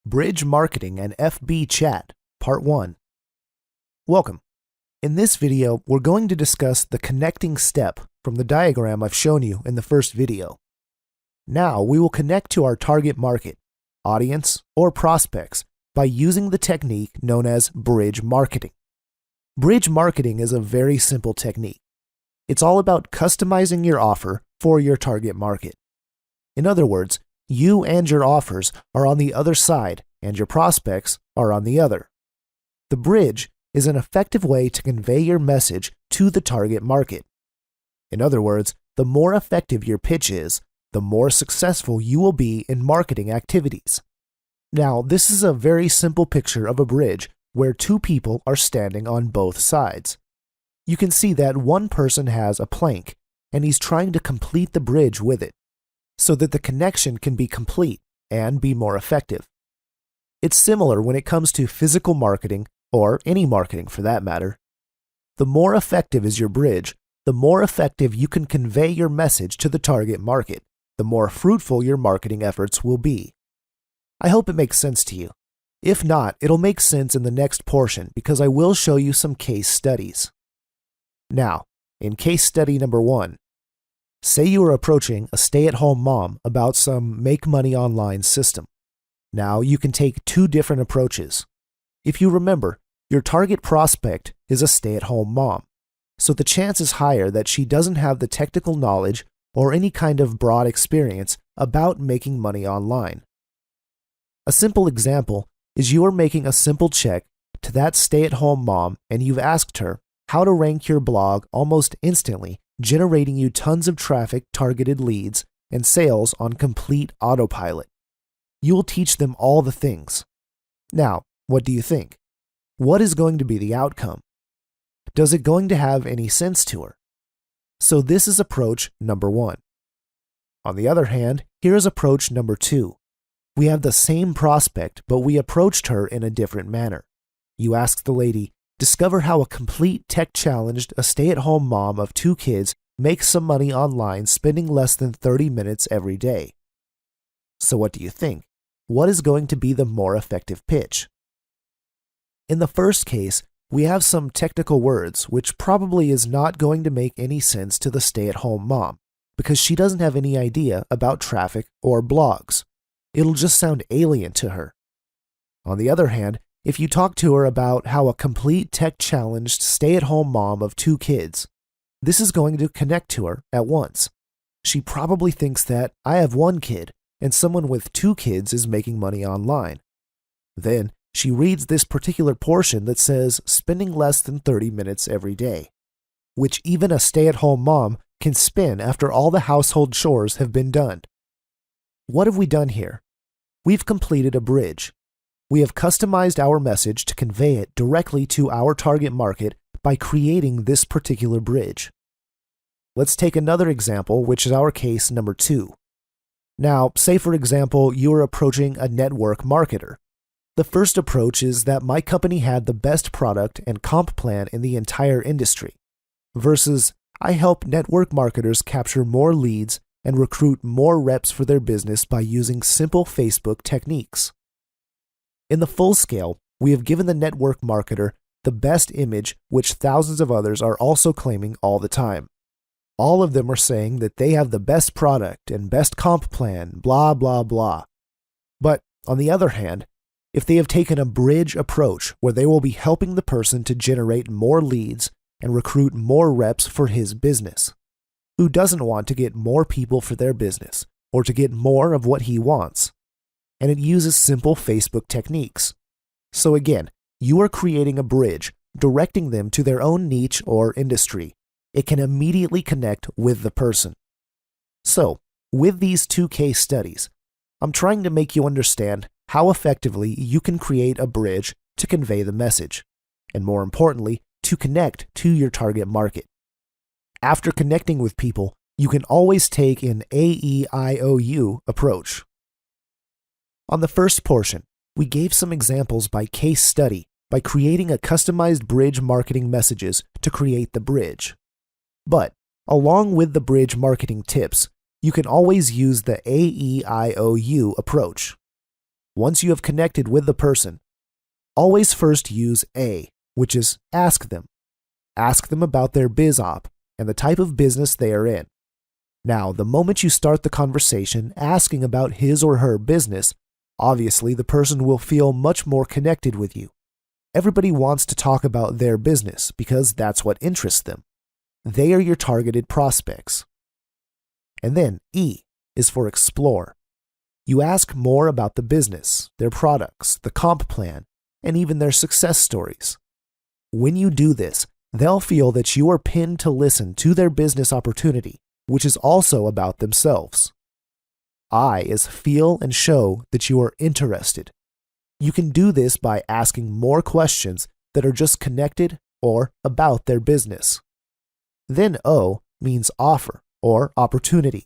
Bridge Marketing and FB Chat, Part 1. Welcome. In this video, we're going to discuss the connecting step from the diagram I've shown you in the first video. Now, we will connect to our target market, audience, or prospects by using the technique known as bridge marketing. Bridge marketing is a very simple technique. It's all about customizing your offer for your target market. In other words, you and your offers are on the other side, and your prospects are on the other. The bridge is an effective way to convey your message to the target market. In other words, the more effective your pitch is, the more successful you will be in marketing activities. Now, this is a very simple picture of a bridge where two people are standing on both sides. You can see that one person has a plank, and he's trying to complete the bridge with it, so that the connection can be complete and be more effective. It's similar when it comes to physical marketing, or any marketing for that matter. The more effective is your bridge, the more effective you can convey your message to the target market, the more fruitful your marketing efforts will be. I hope it makes sense to you. If not, it'll make sense in the next portion because I will show you some case studies. Now, in case study number 1, say you are approaching a stay-at-home mom about some make-money online system. Now, you can take two different approaches. If you remember, your target prospect is a stay-at-home mom, so the chance is higher that she doesn't have the technical knowledge or any kind of broad experience about making money online. A simple example is you are making a simple check to that stay-at-home mom and you've asked her how to rank your blog almost instantly, generating you tons of traffic, targeted leads, and sales on complete autopilot. You will teach them all the things. Now, what do you think? What is going to be the outcome? Does it going to have any sense to her? So this is approach number 1. On the other hand, here is approach number 2. We have the same prospect, but we approached her in a different manner. You asked the lady, discover how a complete tech-challenged, a stay-at-home mom of 2 kids makes some money online spending less than 30 minutes every day. So what do you think? What is going to be the more effective pitch? In the first case, we have some technical words which probably is not going to make any sense to the stay-at-home mom because she doesn't have any idea about traffic or blogs. It'll just sound alien to her. On the other hand, if you talk to her about how a complete tech-challenged stay-at-home mom of 2 kids, this is going to connect to her at once. She probably thinks that I have 1 kid and someone with 2 kids is making money online. Then she reads this particular portion that says spending less than 30 minutes every day, which even a stay-at-home mom can spin after all the household chores have been done. What have we done here? We've completed a bridge. We have customized our message to convey it directly to our target market by creating this particular bridge. Let's take another example, which is our case number 2. Now, say for example, you are approaching a network marketer. The first approach is that my company had the best product and comp plan in the entire industry, versus I help network marketers capture more leads and recruit more reps for their business by using simple Facebook techniques. In the full scale, we have given the network marketer the best image, which thousands of others are also claiming all the time. All of them are saying that they have the best product and best comp plan, blah, blah, blah. But on the other hand, if they have taken a bridge approach where they will be helping the person to generate more leads and recruit more reps for his business, who doesn't want to get more people for their business or to get more of what he wants? And it uses simple Facebook techniques. So again, you are creating a bridge, directing them to their own niche or industry. It can immediately connect with the person. So, with these 2 case studies, I'm trying to make you understand how effectively you can create a bridge to convey the message, and more importantly, to connect to your target market. After connecting with people, you can always take an AEIOU approach. On the first portion, we gave some examples by case study by creating a customized bridge marketing messages to create the bridge. But, along with the bridge marketing tips, you can always use the AEIOU approach. Once you have connected with the person, always first use A, which is ask them. Ask them about their biz op and the type of business they are in. Now, the moment you start the conversation asking about his or her business, obviously the person will feel much more connected with you. Everybody wants to talk about their business because that's what interests them. They are your targeted prospects. And then E is for explore. You ask more about the business, their products, the comp plan, and even their success stories. When you do this, they'll feel that you are pinned to listen to their business opportunity, which is also about themselves. I is feel and show that you are interested. You can do this by asking more questions that are just connected or about their business. Then O means offer or opportunity.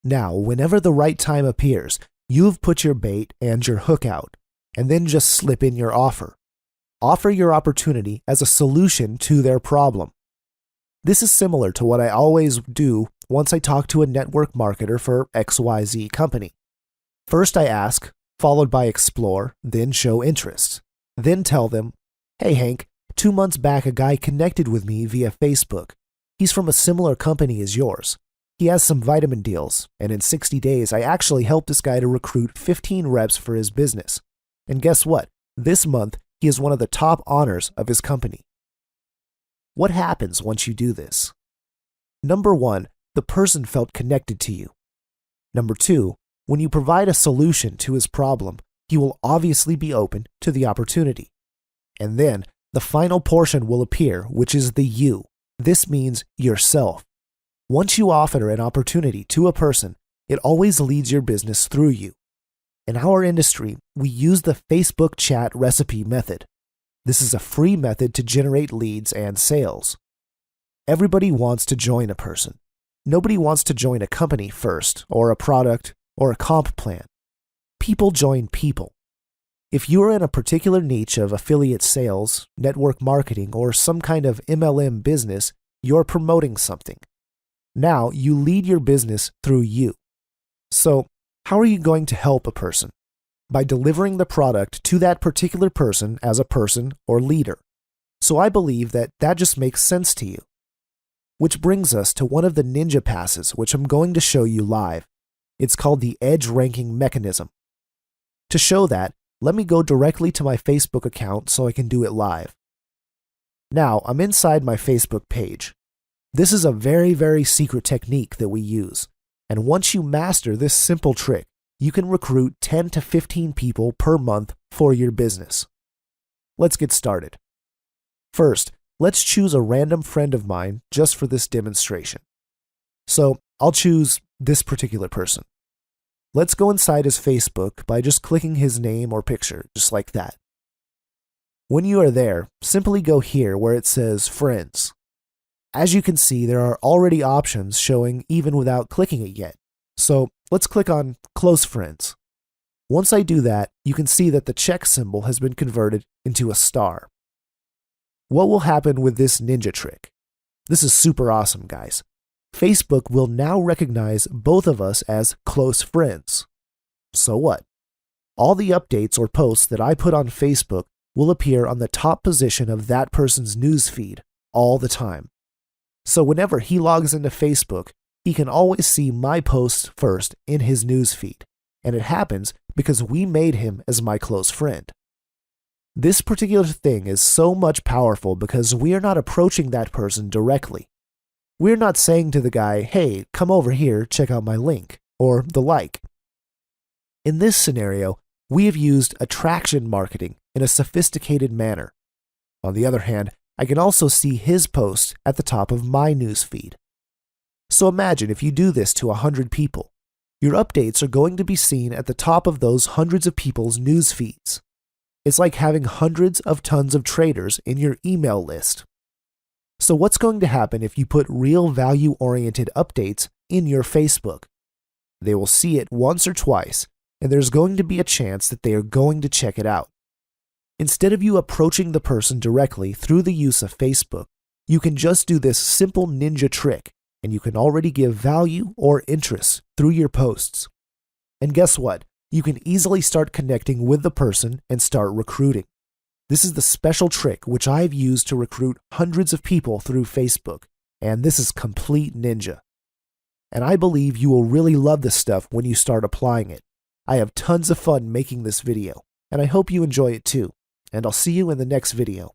Now, whenever the right time appears, you've put your bait and your hook out, and then just slip in your offer. Offer your opportunity as a solution to their problem. This is similar to what I always do once I talk to a network marketer for XYZ company. First I ask, followed by explore, then show interest. Then tell them, hey Hank, 2 months back a guy connected with me via Facebook. He's from a similar company as yours. He has some vitamin deals, and in 60 days I actually helped this guy to recruit 15 reps for his business. And guess what? This month he is one of the top honors of his company. What happens once you do this? Number 1, the person felt connected to you. Number 2, when you provide a solution to his problem, he will obviously be open to the opportunity. And then the final portion will appear, which is the you. This means yourself. Once you offer an opportunity to a person, it always leads your business through you. In our industry, we use the Facebook chat recipe method. This is a free method to generate leads and sales. Everybody wants to join a person. Nobody wants to join a company first, or a product, or a comp plan. People join people. If you are in a particular niche of affiliate sales, network marketing, or some kind of MLM business, you're promoting something. Now you lead your business through you. So, how are you going to help a person? By delivering the product to that particular person as a person or leader. So I believe that just makes sense to you. Which brings us to one of the ninja passes, which I'm going to show you live. It's called the edge ranking mechanism. To show that, let me go directly to my Facebook account so I can do it live. Now, I'm inside my Facebook page. This is a very, very secret technique that we use. And once you master this simple trick, you can recruit 10 to 15 people per month for your business. Let's get started. First, let's choose a random friend of mine just for this demonstration. So I'll choose this particular person. Let's go inside his Facebook by just clicking his name or picture, just like that. When you are there, simply go here where it says Friends. As you can see, there are already options showing even without clicking it yet. So let's click on Close Friends. Once I do that, you can see that the check symbol has been converted into a star. What will happen with this ninja trick? This is super awesome, guys. Facebook will now recognize both of us as close friends. So what? All the updates or posts that I put on Facebook will appear on the top position of that person's newsfeed all the time. So whenever he logs into Facebook, he can always see my posts first in his newsfeed, and it happens because we made him as my close friend. This particular thing is so much powerful because we are not approaching that person directly. We're not saying to the guy, hey, come over here, check out my link, or the like. In this scenario, we have used attraction marketing in a sophisticated manner. On the other hand, I can also see his post at the top of my newsfeed. So imagine if you do this to 100 people. Your updates are going to be seen at the top of those hundreds of people's news feeds. It's like having hundreds of tons of traders in your email list. So what's going to happen if you put real value-oriented updates in your Facebook? They will see it once or twice, and there's going to be a chance that they are going to check it out. Instead of you approaching the person directly through the use of Facebook, you can just do this simple ninja trick, and you can already give value or interest through your posts. And guess what? you can easily start connecting with the person and start recruiting. This is the special trick which I've used to recruit hundreds of people through Facebook, and this is complete ninja. And I believe you will really love this stuff when you start applying it. I have tons of fun making this video, and I hope you enjoy it too, and I'll see you in the next video.